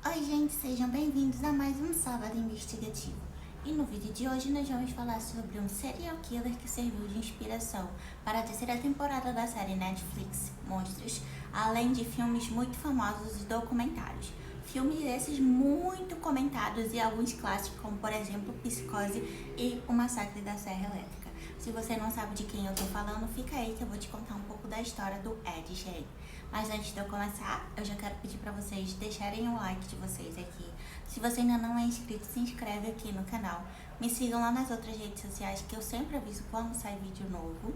Oi gente, sejam bem-vindos a mais um Sábado Investigativo. E no vídeo de hoje nós vamos falar sobre um serial killer que serviu de inspiração para a terceira temporada da série Netflix Monstros, além de filmes muito famosos e documentários. Filmes esses muito comentados e alguns clássicos, como por exemplo Psicose e O Massacre da Serra Elétrica. Se você não sabe de quem eu tô falando, fica aí que eu vou te contar um pouco da história do Ed Gein. Mas antes de eu começar, eu já quero pedir para vocês deixarem o like de vocês aqui. Se você ainda não é inscrito, se inscreve aqui no canal. Me sigam lá nas outras redes sociais que eu sempre aviso quando sai vídeo novo.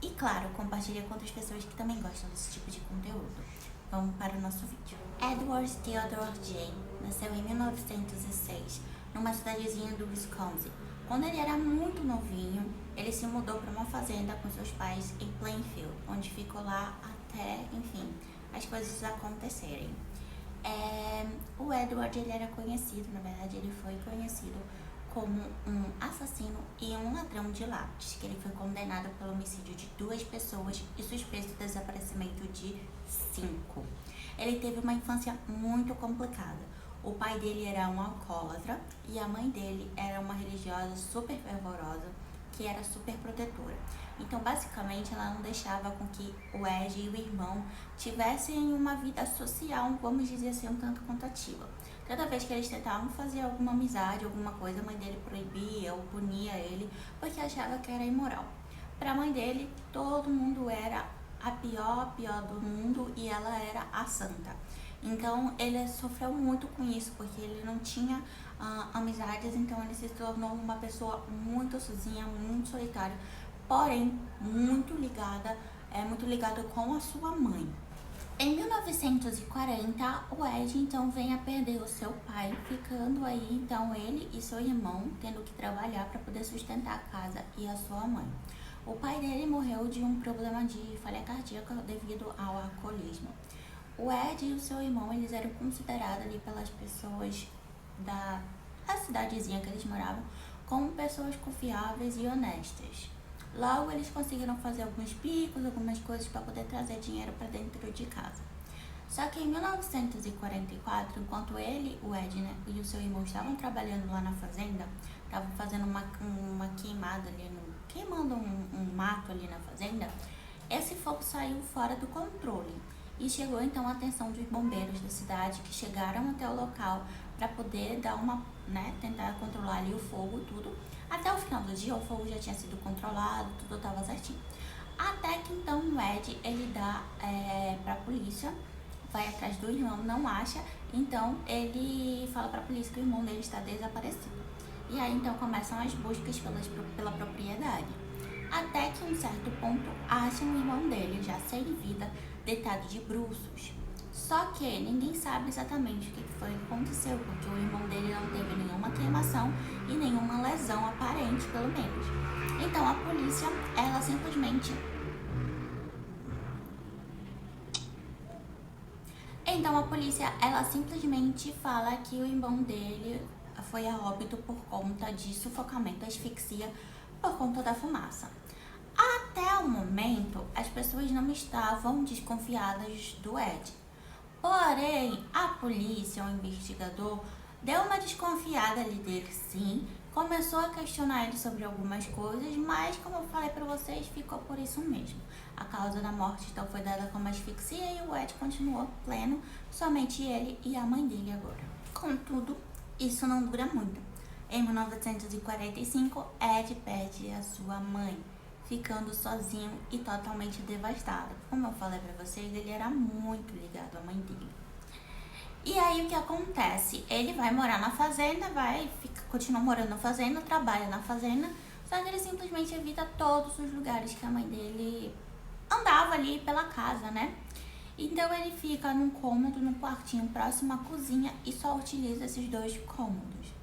E claro, compartilha com outras pessoas que também gostam desse tipo de conteúdo. Vamos para o nosso vídeo. Edward Theodore Gein nasceu em 1906, numa cidadezinha do Wisconsin. Quando ele era muito novinho, ele se mudou para uma fazenda com seus pais em Plainfield, onde ficou lá até, enfim, as coisas acontecerem. O Edward, ele era conhecido, na verdade ele foi conhecido como um assassino e um ladrão de lápis, que ele foi condenado pelo homicídio de 2 pessoas e suspeito de desaparecimento de 5. Ele teve uma infância muito complicada. O pai dele era um alcoólatra e a mãe dele era uma religiosa super fervorosa, que era super protetora. Então, basicamente, ela não deixava com que o Ed e o irmão tivessem uma vida social, vamos dizer assim, um tanto quanto ativa. Toda vez que eles tentavam fazer alguma amizade, alguma coisa, a mãe dele proibia ou punia ele, porque achava que era imoral. Para a mãe dele, todo mundo era a pior do mundo e ela era a santa. Então ele sofreu muito com isso, porque ele não tinha amizades, então ele se tornou uma pessoa muito sozinha, muito solitária, porém muito ligado com a sua mãe. Em 1940, o Ed então vem a perder o seu pai, ficando aí então ele e seu irmão tendo que trabalhar para poder sustentar a casa e a sua mãe. O pai dele morreu de um problema de falha cardíaca devido ao alcoolismo. O Ed e o seu irmão, eles eram considerados ali pelas pessoas da cidadezinha que eles moravam como pessoas confiáveis e honestas. Logo, eles conseguiram fazer alguns bicos, algumas coisas para poder trazer dinheiro para dentro de casa. Só que em 1944, enquanto ele, o Ed, né, e o seu irmão estavam trabalhando lá na fazenda, estavam fazendo uma queimada ali, queimando um mato ali na fazenda, esse fogo saiu fora do controle. E chegou então a atenção dos bombeiros da cidade, que chegaram até o local para poder tentar controlar ali o fogo e tudo. Até o final do dia o fogo já tinha sido controlado, tudo estava certinho. Até que então o Ed, ele dá para a polícia, vai atrás do irmão, não acha, então ele fala para a polícia que o irmão dele está desaparecido. E aí então começam as buscas pela propriedade. Até que em um certo ponto acham o irmão dele já sem vida, deitado de bruços. Só que ninguém sabe exatamente o que foi que aconteceu, porque o irmão dele não teve nenhuma queimação e nenhuma lesão aparente, pelo menos. Então a polícia, ela simplesmente fala que o irmão dele foi a óbito por conta de sufocamento, asfixia, por conta da fumaça. Até o momento, as pessoas não estavam desconfiadas do Ed. Porém, a polícia, o investigador, deu uma desconfiada ali dele, sim. Começou a questionar ele sobre algumas coisas, mas como eu falei pra vocês, ficou por isso mesmo. A causa da morte então foi dada como asfixia e o Ed continuou pleno, somente ele e a mãe dele agora. Contudo, isso não dura muito. Em 1945, Ed perde a sua mãe, ficando sozinho e totalmente devastado. Como eu falei pra vocês, ele era muito ligado à mãe dele. E aí o que acontece? Ele vai morar na fazenda, continua morando na fazenda, trabalha na fazenda, só que ele simplesmente evita todos os lugares que a mãe dele andava ali pela casa, né? Então ele fica num cômodo, num quartinho próximo à cozinha e só utiliza esses 2 cômodos.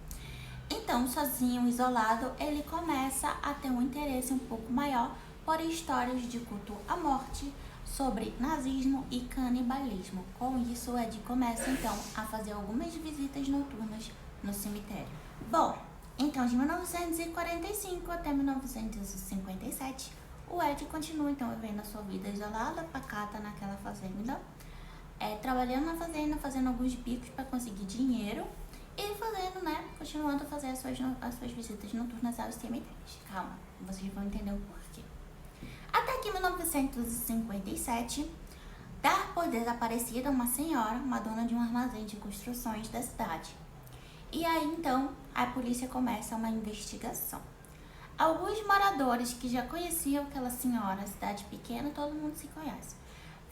Então, sozinho, isolado, ele começa a ter um interesse um pouco maior por histórias de culto à morte, sobre nazismo e canibalismo. Com isso, o Ed começa então a fazer algumas visitas noturnas no cemitério. Bom, então de 1945 até 1957, o Ed continua então vivendo a sua vida isolada, pacata naquela fazenda, trabalhando na fazenda, fazendo alguns bicos para conseguir dinheiro e fazendo, né, continuando a fazer as suas visitas noturnas aos cemitérios. Calma, vocês vão entender o porquê. Até que em 1957, dá por desaparecida uma senhora, uma dona de um armazém de construções da cidade. E aí, então, a polícia começa uma investigação. Alguns moradores que já conheciam aquela senhora, cidade pequena, todo mundo se conhece,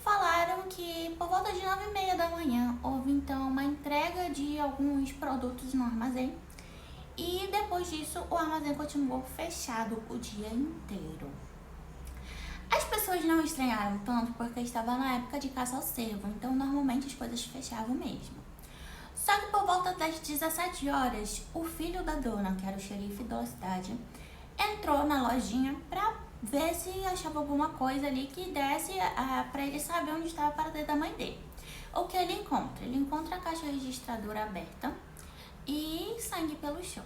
falaram que por volta de 9h30 da manhã houve então uma entrega de alguns produtos no armazém e depois disso o armazém continuou fechado o dia inteiro. As pessoas não estranharam tanto porque estava na época de caça ao cervo, então normalmente as coisas fechavam mesmo. Só que por volta das 17 horas, o filho da dona, que era o xerife da cidade, entrou na lojinha pra ver se achava alguma coisa ali que desse pra ele saber onde estava a paradeiro da mãe dele. O que ele encontra? Ele encontra a caixa registradora aberta e sangue pelo chão.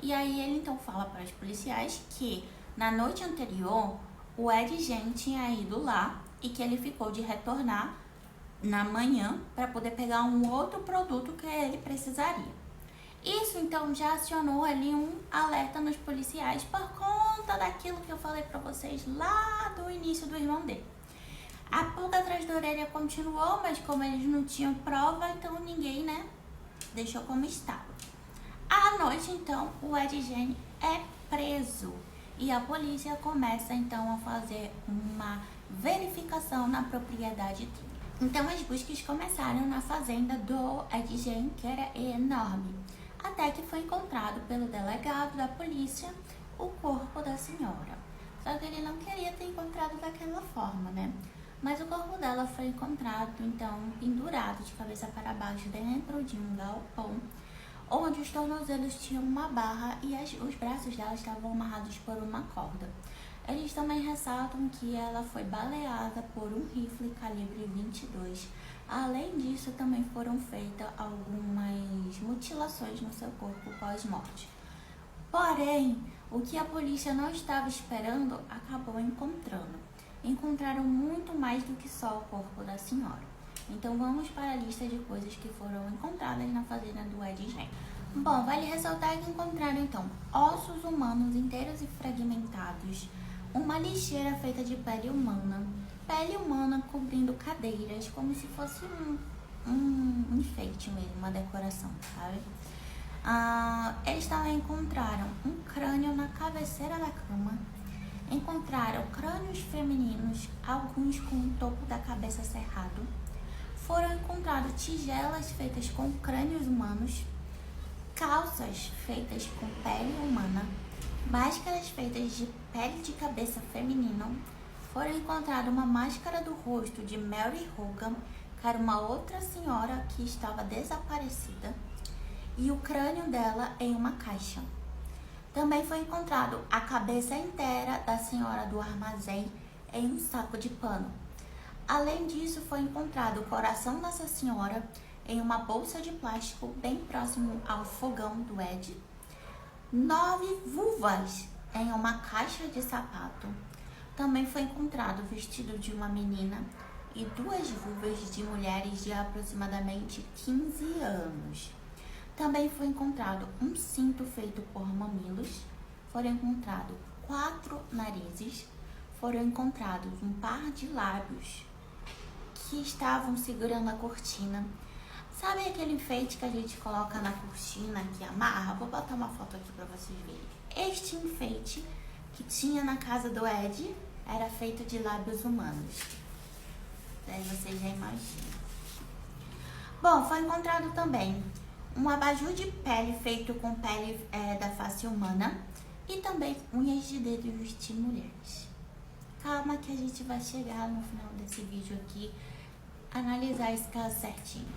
E aí ele então fala para os policiais que na noite anterior o Ed Gein tinha ido lá e que ele ficou de retornar na manhã para poder pegar um outro produto que ele precisaria. Isso então já acionou ali um alerta nos policiais por conta daquilo que eu falei pra vocês lá do início do irmão dele. A pulga atrás da orelha continuou, mas como eles não tinham prova, então ninguém, né, deixou como estava. À noite, então, o Ed Gein é preso e a polícia começa então a fazer uma verificação na propriedade dele. Então as buscas começaram na fazenda do Ed Gein, que era enorme. Até que foi encontrado pelo delegado da polícia o corpo da senhora. Só que ele não queria ter encontrado daquela forma, né? Mas o corpo dela foi encontrado, então, pendurado de cabeça para baixo dentro de um galpão, onde os tornozelos tinham uma barra e os braços dela estavam amarrados por uma corda. Eles também ressaltam que ela foi baleada por um rifle calibre 22. Além disso, também foram feitas algumas mutilações no seu corpo pós-morte. Porém, o que a polícia não estava esperando, acabou encontrando. Encontraram muito mais do que só o corpo da senhora. Então vamos para a lista de coisas que foram encontradas na fazenda do Ed Gein. Bom, vale ressaltar que encontraram então ossos humanos inteiros e fragmentados, uma lixeira feita de pele humana cobrindo cadeiras, como se fosse um enfeite mesmo, uma decoração, sabe? Eles também encontraram um crânio na cabeceira da cama, encontraram crânios femininos, alguns com o topo da cabeça cerrado, foram encontradas tigelas feitas com crânios humanos, calças feitas com pele humana, máscaras feitas de pele de cabeça feminina. Foram encontradas uma máscara do rosto de Mary Hogan, que era uma outra senhora que estava desaparecida, e o crânio dela em uma caixa. Também foi encontrado a cabeça inteira da senhora do armazém em um saco de pano. Além disso, foi encontrado o coração dessa senhora em uma bolsa de plástico bem próximo ao fogão do Ed, 9 vulvas em uma caixa de sapato. Também foi encontrado o vestido de uma menina e 2 vulvas de mulheres de aproximadamente 15 anos. Também foi encontrado um cinto feito por mamilos, foram encontrados 4 narizes, foram encontrados um par de lábios que estavam segurando a cortina. Sabe aquele enfeite que a gente coloca na cortina que amarra? Vou botar uma foto aqui para vocês verem. Este enfeite que tinha na casa do Ed era feito de lábios humanos. Daí vocês já imaginam. Bom, foi encontrado também um abajur de pele feito com pele da face humana e também unhas de dedos de mulheres. Calma que a gente vai chegar no final desse vídeo aqui, analisar esse caso certinho.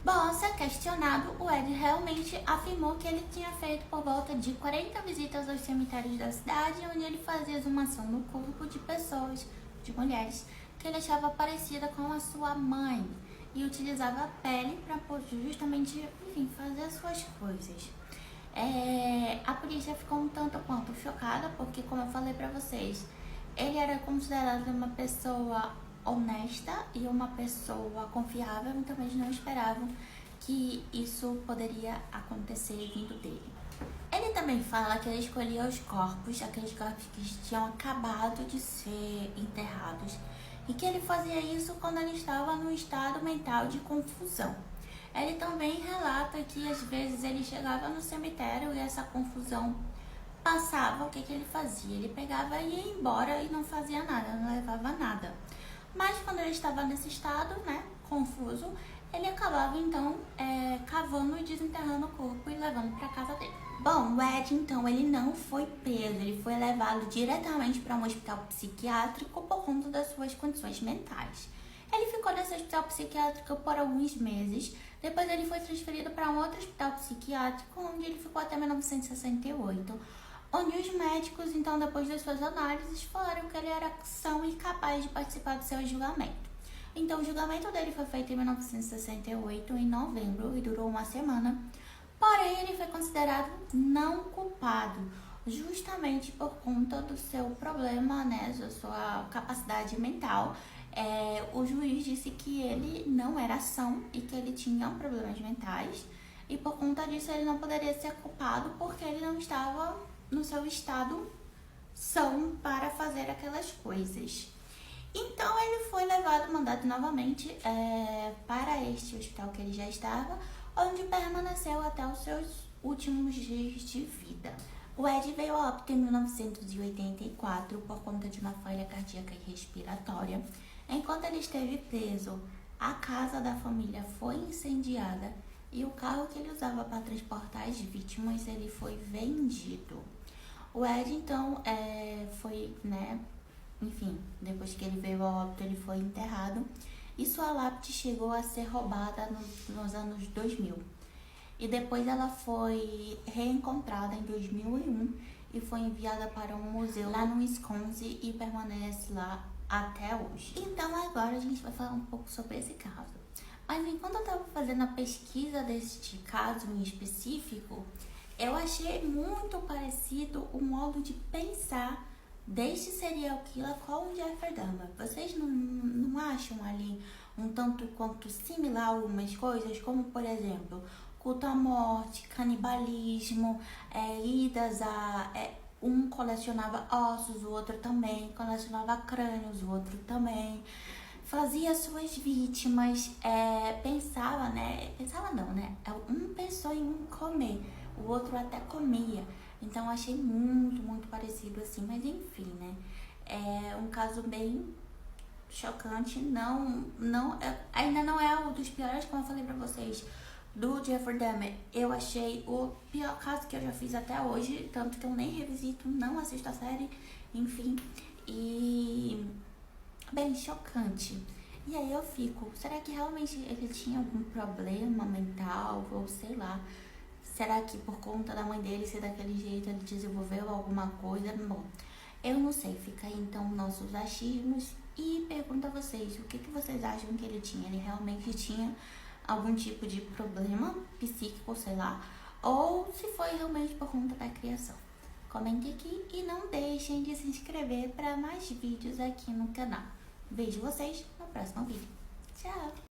Bom, ao ser questionado, o Ed realmente afirmou que ele tinha feito por volta de 40 visitas aos cemitérios da cidade, onde ele fazia exumação no corpo de pessoas, de mulheres, que ele achava parecida com a sua mãe e utilizava a pele para justamente, enfim, fazer as suas coisas. A polícia ficou um tanto quanto chocada, porque, como eu falei para vocês, ele era considerado uma pessoa honesta e uma pessoa confiável, então eles não esperavam que isso poderia acontecer vindo dele. Ele também fala que ele escolhia os corpos, aqueles corpos que tinham acabado de ser enterrados, e que ele fazia isso quando ele estava num estado mental de confusão. Ele também relata que às vezes ele chegava no cemitério e essa confusão passava. O que ele fazia? Ele pegava e ia embora e não fazia nada, não levava nada. Mas quando ele estava nesse estado, né, confuso, ele acabava então cavando e desenterrando o corpo e levando para casa dele. Bom, o Ed então ele não foi preso, ele foi levado diretamente para um hospital psiquiátrico por conta das suas condições mentais. Ele ficou nesse hospital psiquiátrico por alguns meses, depois ele foi transferido para um outro hospital psiquiátrico, onde ele ficou até 1968, onde os médicos, então, depois das suas análises, falaram que ele era são e capaz de participar do seu julgamento. Então, o julgamento dele foi feito em 1968, em novembro, e durou uma semana. Porém, ele foi considerado não culpado, justamente por conta do seu problema, né, da sua capacidade mental. O juiz disse que ele não era são e que ele tinha problemas mentais, e por conta disso ele não poderia ser culpado porque ele não estava no seu estado são para fazer aquelas coisas. Então ele foi mandado novamente para este hospital que ele já estava, onde permaneceu até os seus últimos dias de vida. O Ed veio a óbito em 1984 por conta de uma falha cardíaca e respiratória. Enquanto ele esteve preso, a casa da família foi incendiada e o carro que ele usava para transportar as vítimas ele foi vendido. O Ed então foi, né, enfim, depois que ele veio a óbito, ele foi enterrado e sua lápide chegou a ser roubada nos anos 2000. E depois ela foi reencontrada em 2001 e foi enviada para um museu lá no Wisconsin e permanece lá até hoje. Então agora a gente vai falar um pouco sobre esse caso. Mas enquanto eu estava fazendo a pesquisa deste caso em específico, eu achei muito parecido o modo de pensar deste serial killer com o Jeffrey Dahmer. Vocês não acham ali um tanto quanto similar algumas coisas, como por exemplo, culto à morte, canibalismo, idas a... um colecionava ossos, o outro também, colecionava crânios, o outro também, fazia suas vítimas, pensava, né? Pensava não, né? Um pensou em comer, o outro até comia. Então, achei muito, muito parecido assim, mas enfim, né? É um caso bem chocante, ainda não é um dos piores, como eu falei pra vocês, do Jeffrey Dahmer. Eu achei o pior caso que eu já fiz até hoje, tanto que eu nem revisito, não assisto a série, enfim, e bem chocante. E aí eu fico, será que realmente ele tinha algum problema mental, ou sei lá, será que por conta da mãe dele ser daquele jeito ele desenvolveu alguma coisa? Bom, eu não sei, fica aí então nossos achismos e pergunto a vocês, o que vocês acham que ele tinha? Ele realmente tinha algum tipo de problema psíquico, sei lá, ou se foi realmente por conta da criação? Comente aqui e não deixem de se inscrever para mais vídeos aqui no canal. Vejo vocês no próximo vídeo. Tchau!